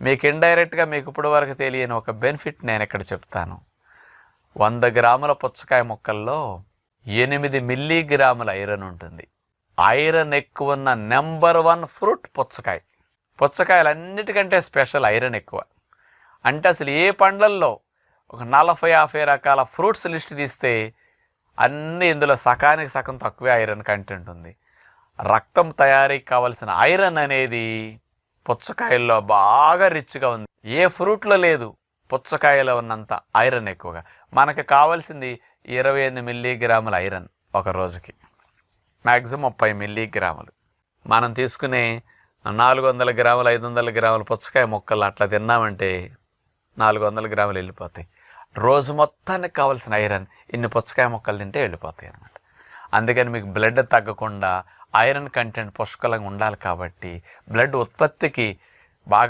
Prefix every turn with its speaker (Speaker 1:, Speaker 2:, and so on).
Speaker 1: మీకు ఇండైరెక్ట్గా మీకు ఇప్పుడు వరకు తెలియని ఒక బెనిఫిట్ నేను ఇక్కడ చెప్తాను. 100 గ్రాముల పుచ్చకాయ ముక్కల్లో 8 మిల్లీగ్రాముల ఐరన్ ఉంటుంది. ఐరన్ ఎక్కువ ఉన్న నెంబర్ 1 ఫ్రూట్ పుచ్చకాయ. పుచ్చకాయలన్నిటికంటే స్పెషల్ ఐరన్ ఎక్కువ. అంటే అసలు ఏ పండ్లల్లో ఒక 40-50 రకాల ఫ్రూట్స్ లిస్ట్ తీస్తే అన్నీ ఇందులో సగానికి సగం తక్కువే ఐరన్ కంటెంట్ ఉంది. రక్తం తయారీకి కావాల్సిన ఐరన్ అనేది పుచ్చకాయల్లో బాగా రిచ్గా ఉంది. ఏ ఫ్రూట్లో లేదు, పుచ్చకాయలో ఉన్నంత ఐరన్ ఎక్కువగా. మనకు కావాల్సింది 28 మిల్లీగ్రాముల ఐరన్ ఒక రోజుకి, మ్యాక్సిమం 30 మిల్లీగ్రాములు. మనం తీసుకునే 400 గ్రాములు 500 గ్రాముల పుచ్చకాయ ముక్కలు అట్లా తిన్నామంటే 400 గ్రాములు వెళ్ళిపోతాయి. రోజు మొత్తానికి కావాల్సిన ఐరన్ ఇన్ని పుచ్చకాయ ముక్కలు తింటే వెళ్ళిపోతాయి అన్నమాట. అందుకని మీకు బ్లడ్ తగ్గకుండా ఐరన్ కంటెంట్ పుష్కలంగా ఉండాలి. కాబట్టి బ్లడ్ ఉత్పత్తికి బాగా